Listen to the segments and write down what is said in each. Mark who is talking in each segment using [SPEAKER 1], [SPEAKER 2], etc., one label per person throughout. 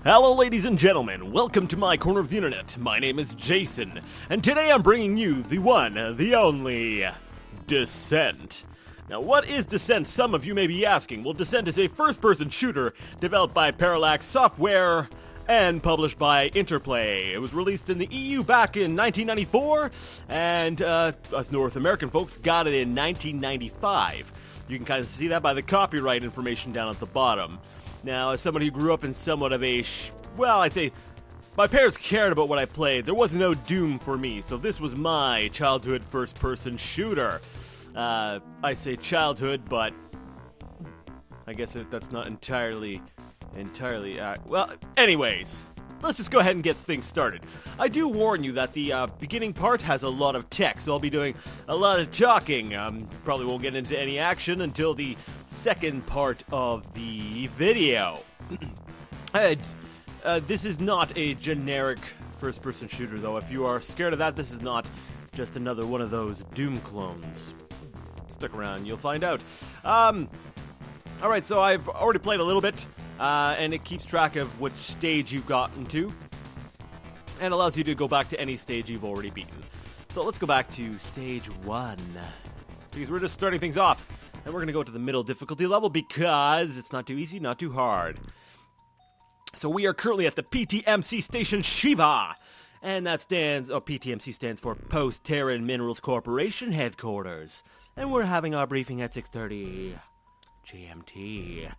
[SPEAKER 1] Hello ladies and gentlemen, welcome to my corner of the internet. My name is Jason, and today I'm bringing you the one, the only, Descent. Now what is Descent, some of you may be asking? Well, Descent is a first-person shooter developed by Parallax Software and published by Interplay. It was released in the EU back in 1994, and us North American folks got it in 1995. You can kind of see that by the copyright information down at the bottom. Now, as somebody who grew up in somewhat of a, I'd say my parents cared about what I played. There was no Doom for me, so this was my childhood first-person shooter. I say childhood, but I guess that's not entirely, well, anyways, let's just go ahead and get things started. I do warn you that the beginning part has a lot of text, so I'll be doing a lot of talking. Probably won't get into any action until the second part of the video. This is not a generic first-person shooter, though. If you are scared of that, this is not just another one of those Doom clones. Stick around, you'll find out. Alright, so I've already played a little bit, and it keeps track of which stage you've gotten to, and allows you to go back to any stage you've already beaten. So let's go back to stage 1, because we're just starting things off. And we're going to go to the middle difficulty level because it's not too easy, not too hard. So we are currently at the PTMC station Shiva. And that PTMC stands for Post-Terran Minerals Corporation Headquarters. And we're having our briefing at 6:30 GMT.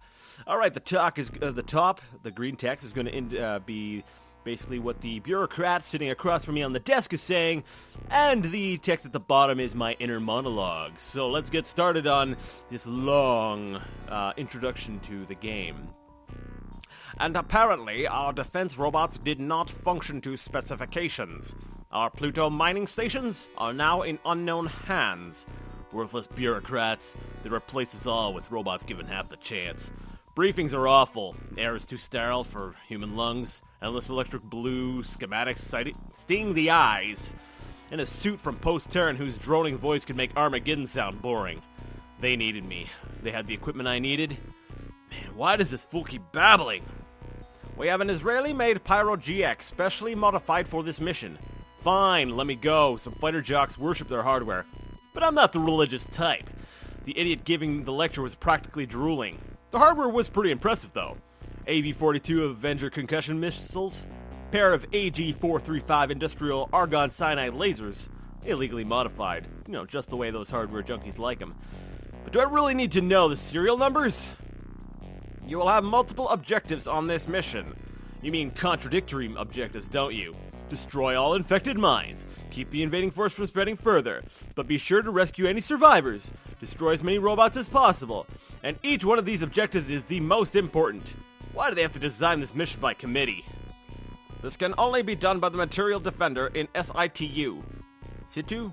[SPEAKER 1] Alright, the top, the green text is going to be basically what the bureaucrat sitting across from me on the desk is saying, and the text at the bottom is my inner monologue. So let's get started on this long introduction to the game. And apparently, our defense robots did not function to specifications. Our Pluto mining stations are now in unknown hands. Worthless bureaucrats, they replace us all with robots given half the chance. Briefings are awful. Air is too sterile for human lungs. Endless electric blue schematics sting the eyes. And a suit from Post-Terran whose droning voice could make Armageddon sound boring. They needed me. They had the equipment I needed. Man, why does this fool keep babbling? We have an Israeli-made Pyro-GX specially modified for this mission. Fine, let me go. Some fighter jocks worship their hardware. But I'm not the religious type. The idiot giving the lecture was practically drooling. The hardware was pretty impressive, though. AV-42 Avenger concussion missiles, pair of AG-435 industrial argon cyanide lasers, illegally modified. You know, just the way those hardware junkies like them. But do I really need to know the serial numbers? You will have multiple objectives on this mission. You mean contradictory objectives, don't you? Destroy all infected mines. Keep the invading force from spreading further. But be sure to rescue any survivors. Destroy as many robots as possible. And each one of these objectives is the most important. Why do they have to design this mission by committee? This can only be done by the Material Defender in SITU. Situ?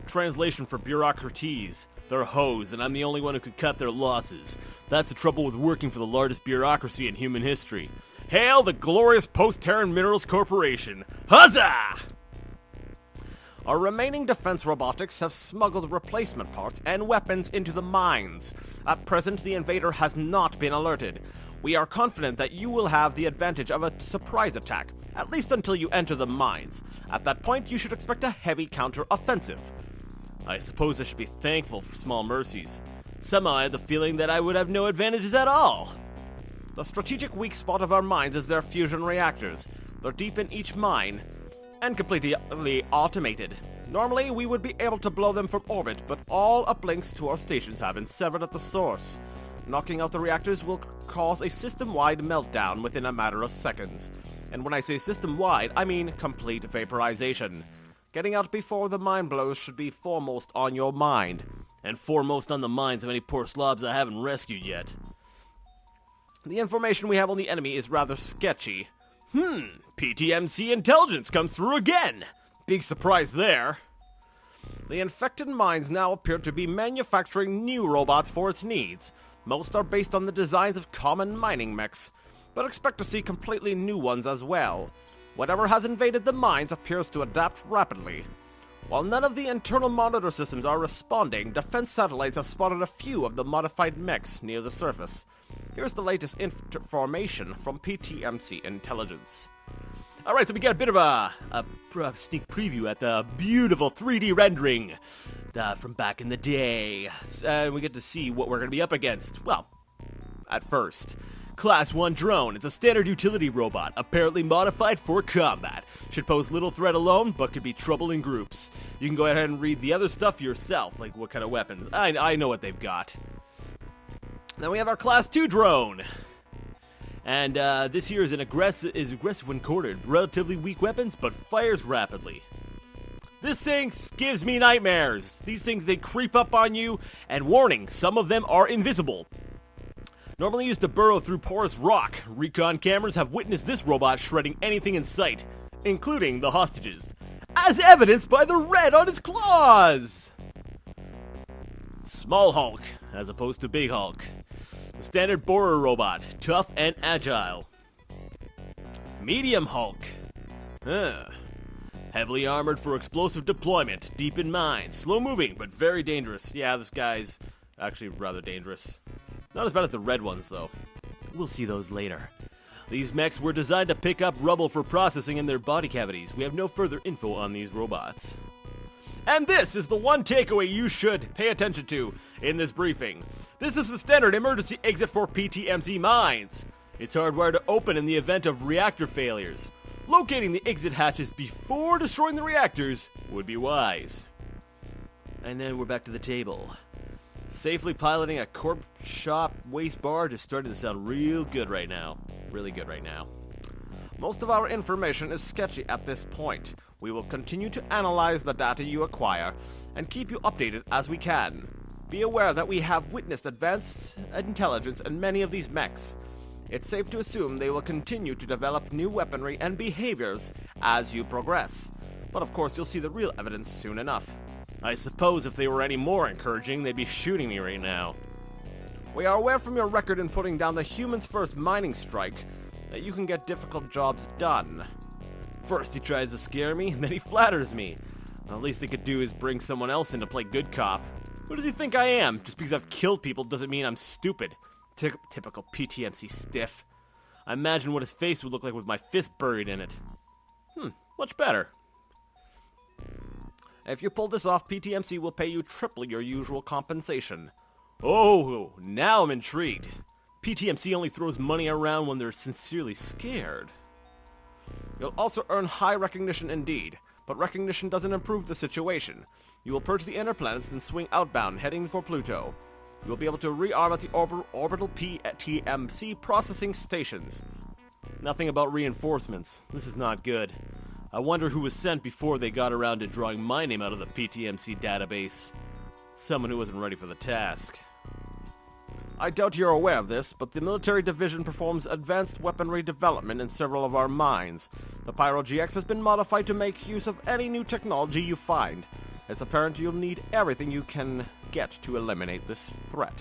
[SPEAKER 1] Translation for bureaucraties. They're hoes, and I'm the only one who could cut their losses. That's the trouble with working for the largest bureaucracy in human history. Hail the glorious Post-Terran Minerals Corporation! Huzzah! Our remaining defense robotics have smuggled replacement parts and weapons into the mines. At present, the invader has not been alerted. We are confident that you will have the advantage of a surprise attack, at least until you enter the mines. At that point, you should expect a heavy counter-offensive. I suppose I should be thankful for small mercies. Somehow I had the feeling that I would have no advantages at all. The strategic weak spot of our mines is their fusion reactors. They're deep in each mine, and completely automated. Normally, we would be able to blow them from orbit, but all uplinks to our stations have been severed at the source. Knocking out the reactors will cause a system-wide meltdown within a matter of seconds. And when I say system-wide, I mean complete vaporization. Getting out before the mine blows should be foremost on your mind, and foremost on the minds of any poor slobs I haven't rescued yet. The information we have on the enemy is rather sketchy. PTMC intelligence comes through again! Big surprise there. The infected mines now appear to be manufacturing new robots for its needs. Most are based on the designs of common mining mechs, but expect to see completely new ones as well. Whatever has invaded the mines appears to adapt rapidly. While none of the internal monitor systems are responding, defense satellites have spotted a few of the modified mechs near the surface. Here's the latest information from PTMC Intelligence. Alright, so we get a bit of a sneak preview at the beautiful 3D rendering from back in the day. We get to see what we're going to be up against. Well, at first, Class 1 drone. It's a standard utility robot, apparently modified for combat. Should pose little threat alone, but could be trouble in groups. You can go ahead and read the other stuff yourself, like what kind of weapons. I know what they've got. Then we have our Class 2 drone. And this here is aggressive when cornered. Relatively weak weapons, but fires rapidly. This thing gives me nightmares. These things, they creep up on you, and warning, some of them are invisible. Normally used to burrow through porous rock, recon cameras have witnessed this robot shredding anything in sight, including the hostages, as evidenced by the red on its claws! Small Hulk, as opposed to Big Hulk. The standard borer robot, tough and agile. Medium Hulk. Heavily armored for explosive deployment, deep in mines, slow moving, but very dangerous. Yeah, this guy's actually rather dangerous. Not as bad as the red ones, though. We'll see those later. These mechs were designed to pick up rubble for processing in their body cavities. We have no further info on these robots. And this is the one takeaway you should pay attention to in this briefing. This is the standard emergency exit for PTMC mines. It's hardwired to open in the event of reactor failures. Locating the exit hatches before destroying the reactors would be wise. And then we're back to the table. Safely piloting a corp shop waste barge is starting to sound real good right now. Really good right now. Most of our information is sketchy at this point. We will continue to analyze the data you acquire and keep you updated as we can. Be aware that we have witnessed advanced intelligence in many of these mechs. It's safe to assume they will continue to develop new weaponry and behaviors as you progress. But of course, you'll see the real evidence soon enough. I suppose if they were any more encouraging, they'd be shooting me right now. We are aware from your record in putting down the Humans First mining strike that you can get difficult jobs done. First he tries to scare me, then he flatters me. Well, the least they could do is bring someone else in to play good cop. Who does he think I am? Just because I've killed people doesn't mean I'm stupid. Typical PTMC stiff. I imagine what his face would look like with my fist buried in it. Much better. If you pull this off, PTMC will pay you triple your usual compensation. Oh, now I'm intrigued. PTMC only throws money around when they're sincerely scared. You'll also earn high recognition indeed, but recognition doesn't improve the situation. You will purge the inner planets and swing outbound, heading for Pluto. You will be able to rearm at the orbital PTMC processing stations. Nothing about reinforcements. This is not good. I wonder who was sent before they got around to drawing my name out of the PTMC database. Someone who wasn't ready for the task. I doubt you're aware of this, but the military division performs advanced weaponry development in several of our mines. The Pyro-GX has been modified to make use of any new technology you find. It's apparent you'll need everything you can get to eliminate this threat.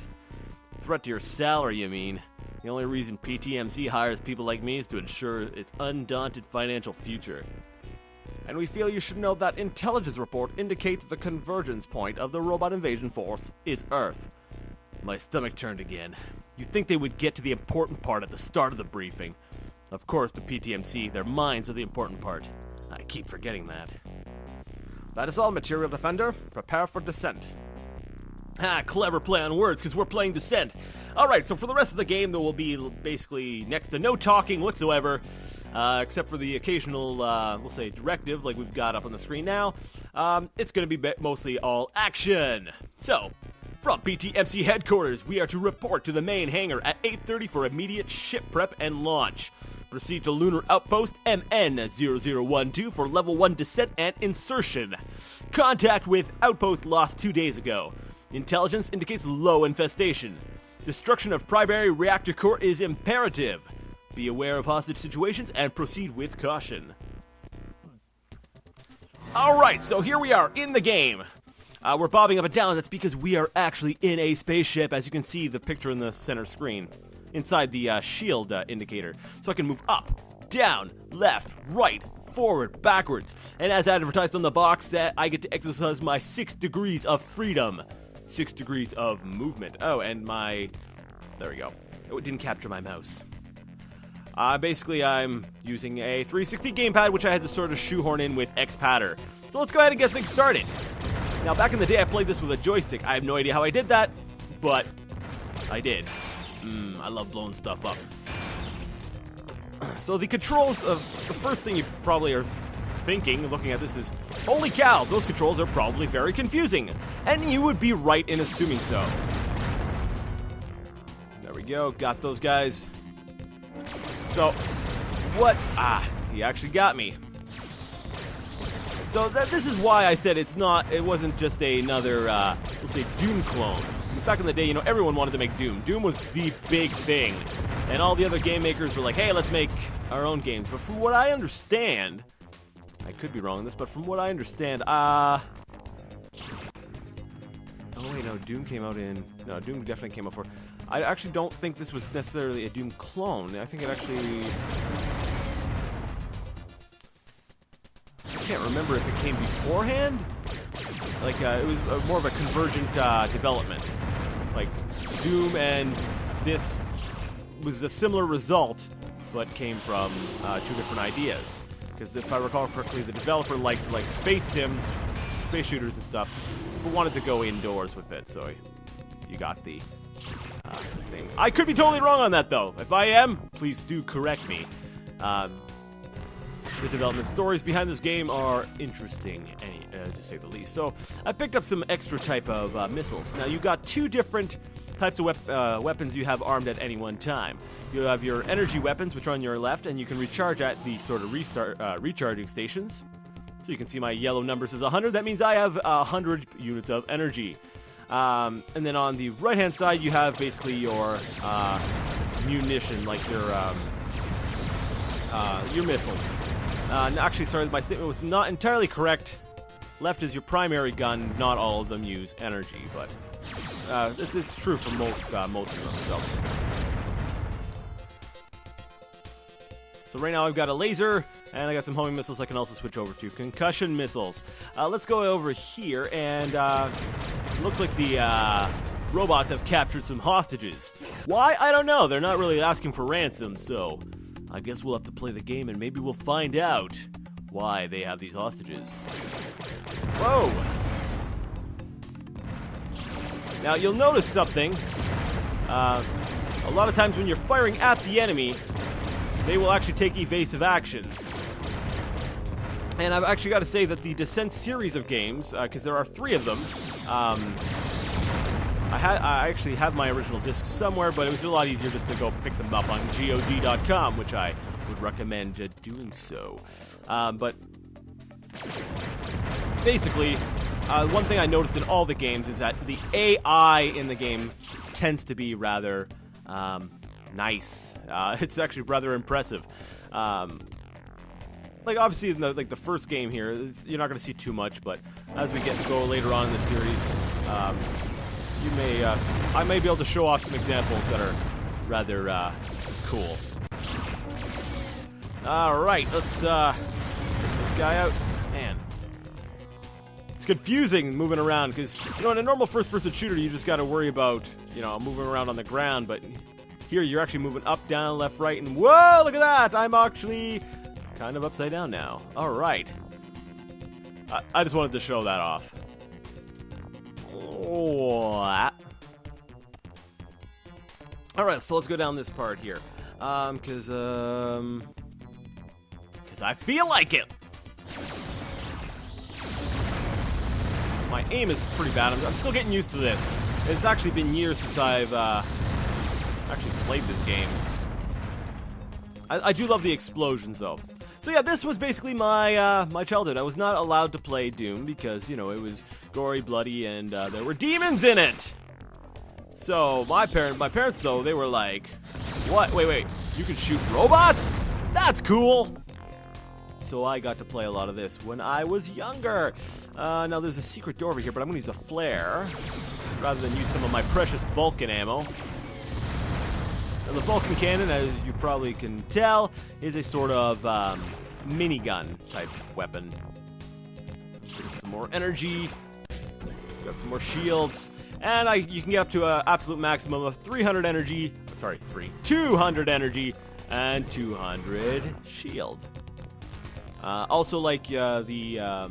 [SPEAKER 1] Threat to your salary, you mean? The only reason PTMC hires people like me is to ensure its undaunted financial future. And we feel you should know that intelligence report indicates the convergence point of the robot invasion force is Earth. My stomach turned again. You'd think they would get to the important part at the start of the briefing. Of course, the PTMC, their minds are the important part. I keep forgetting that. That is all, Material Defender. Prepare for descent. Clever play on words, because we're playing Descent. Alright, so for the rest of the game, there will be basically next to no talking whatsoever, except for the occasional, we'll say, directive, like we've got up on the screen now. It's going to be mostly all action. So, from PTMC headquarters, we are to report to the main hangar at 8:30 for immediate ship prep and launch. Proceed to Lunar Outpost MN0012 for Level 1 descent and insertion. Contact with Outpost lost 2 days ago. Intelligence indicates low infestation. Destruction of primary reactor core is imperative. Be aware of hostage situations and proceed with caution. Alright, so here we are in the game. We're bobbing up and down. That's because we are actually in a spaceship, as you can see the picture in the center screen. Inside the shield indicator. So I can move up, down, left, right, forward, backwards. And as advertised on the box, that I get to exercise my 6 degrees of freedom. 6 degrees of movement. Oh, and my... There we go. It didn't capture my mouse. Basically, I'm using a 360 gamepad, which I had to sort of shoehorn in with X-Patter. So let's go ahead and get things started. Now, back in the day, I played this with a joystick. I have no idea how I did that, but I did. I love blowing stuff up. So the controls of the first thing you probably are thinking, looking at this, is, holy cow, those controls are probably very confusing. And you would be right in assuming so. There we go, got those guys. So, what? He actually got me. So this is why I said it wasn't just another, let's say, Doom clone. Because back in the day, you know, everyone wanted to make Doom. Doom was the big thing. And all the other game makers were like, hey, let's make our own games. But from what I understand, I could be wrong on this, but from what I understand, oh wait, no, Doom came out in, no, Doom definitely came out for, I actually don't think this was necessarily a Doom clone. I think it actually, I can't remember if it came beforehand. Like, it was more of a convergent development. Like, Doom and this was a similar result, but came from two different ideas. Because if I recall correctly, the developer liked space sims, space shooters and stuff, but wanted to go indoors with it, so you got the thing. I could be totally wrong on that, though. If I am, please do correct me. The development stories behind this game are interesting, to say the least. So I picked up some extra type of missiles. Now, you got two different types of weapons you have armed at any one time. You have your energy weapons, which are on your left, and you can recharge at the sort of recharging stations. So you can see my yellow numbers is 100. That means I have 100 units of energy. And then on the right-hand side, you have basically your munition, like your missiles. Actually, sorry, my statement was not entirely correct. Left is your primary gun. Not all of them use energy, but it's true for most of them. So right now I've got a laser, and I got some homing missiles. I can also switch over to concussion missiles. Let's go over here, and looks like the robots have captured some hostages. Why? I don't know. They're not really asking for ransom, so I guess we'll have to play the game, and maybe we'll find out why they have these hostages. Whoa! Now, you'll notice something. A lot of times when you're firing at the enemy, they will actually take evasive action. And I've actually got to say that the Descent series of games, because there are 3 of them, I actually have my original discs somewhere, but it was a lot easier just to go pick them up on GOG.com, which I would recommend doing so. But basically, one thing I noticed in all the games is that the AI in the game tends to be rather nice. It's actually rather impressive. Like, obviously, in the first game here, you're not going to see too much, but as we get to go later on in the series, I may be able to show off some examples that are rather cool. All right, let's get this guy out. Man, it's confusing moving around because, you know, in a normal first-person shooter, you just got to worry about, you know, moving around on the ground, but here you're actually moving up, down, left, right, and whoa, look at that! I'm actually kind of upside down now. All right. I just wanted to show that off. All right, so let's go down this part here, because I feel like it. My aim is pretty bad. I'm still getting used to this. It's actually been years since I've actually played this game. I do love the explosions, though. So yeah, this was basically my my childhood. I was not allowed to play Doom because, you know, it was gory, bloody, and there were demons in it. So my parents though, they were like, "What? Wait, you can shoot robots? That's cool." So I got to play a lot of this when I was younger. Now there's a secret door over here, but I'm gonna use a flare rather than use some of my precious Vulcan ammo. Now, the Vulcan cannon, as you probably can tell, is a sort of minigun type weapon. Some more energy, got some more shields, and you can get up to an absolute maximum of 300 energy, sorry, 200 energy and 200 shield. Also, like we'll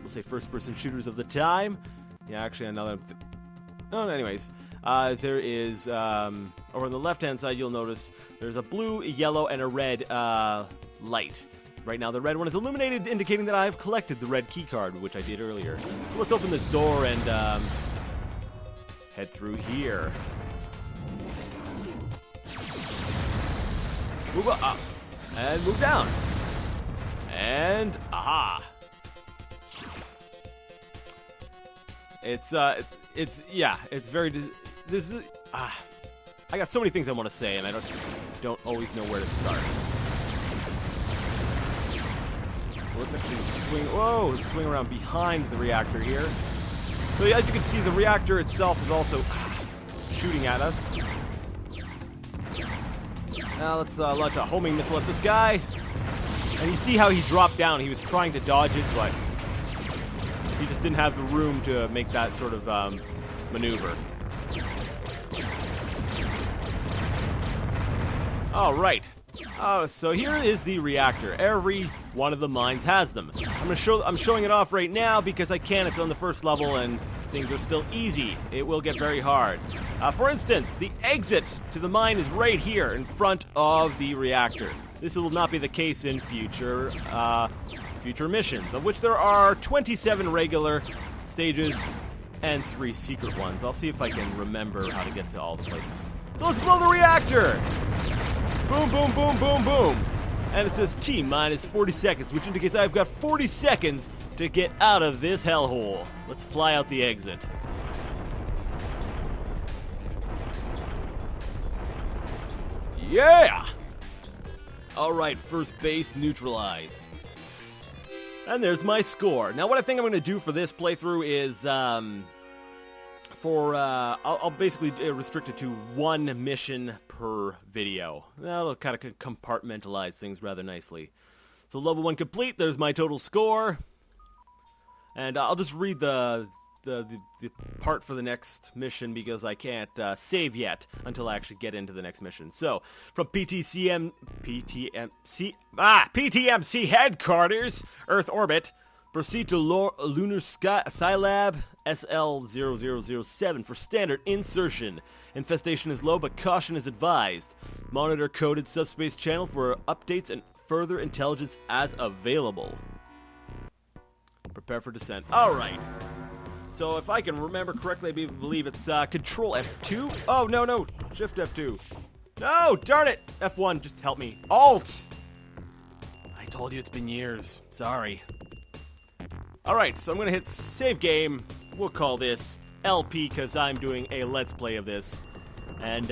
[SPEAKER 1] say first-person shooters of the time. Yeah, actually, another. Anyways, there is over on the left-hand side. You'll notice there's a blue, a yellow, and a red light. Right now, the red one is illuminated, indicating that I have collected the red key card, which I did earlier. So let's open this door and head through here. Move up and move down. And aha! It's very. This is. I got so many things I want to say, and I don't always know where to start. So let's actually swing. Whoa! Let's swing around behind the reactor here. So as you can see, the reactor itself is also shooting at us. Now let's launch a homing missile at this guy. And you see how he dropped down. He was trying to dodge it, but he just didn't have the room to make that sort of maneuver. All right. So here is the reactor. Every one of the mines has them. I'm showing it off right now because I can. It's on the first level and things are still easy. It will get very hard. For instance, the exit to the mine is right here in front of the reactor. This will not be the case in future missions, of which there are 27 regular stages and 3 secret ones. I'll see if I can remember how to get to all the places. So let's blow the reactor! Boom, boom, boom, boom, boom. And it says T minus 40 seconds, which indicates I've got 40 seconds to get out of this hellhole. Let's fly out the exit. Yeah! Alright, first base neutralized. And there's my score. Now what I think I'm going to do for this playthrough is, I'll basically restrict it to 1 mission per video. That'll kind of compartmentalize things rather nicely. So level 1 complete, there's my total score. And I'll just read the part for the next mission because I can't save yet until I actually get into the next mission. So, from PTMC headquarters, Earth orbit, proceed to Lunar Skylab SL0007 for standard insertion. Infestation is low, but caution is advised. Monitor coded subspace channel for updates and further intelligence as available. Prepare for descent. Alright. So if I can remember correctly, I believe it's Control F2. Oh, no. Shift F2. No, darn it. F1, just help me. Alt. I told you it's been years. Sorry. Alright, so I'm going to hit save game. We'll call this LP because I'm doing a Let's Play of this. And,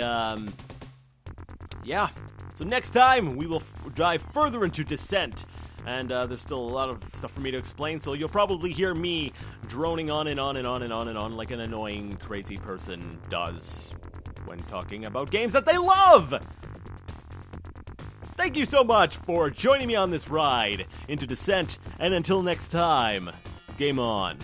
[SPEAKER 1] yeah. So next time, we will dive further into Descent. And there's still a lot of stuff for me to explain, so you'll probably hear me droning on and on and on and on and on like an annoying, crazy person does when talking about games that they love! Thank you so much for joining me on this ride into Descent, and until next time, game on.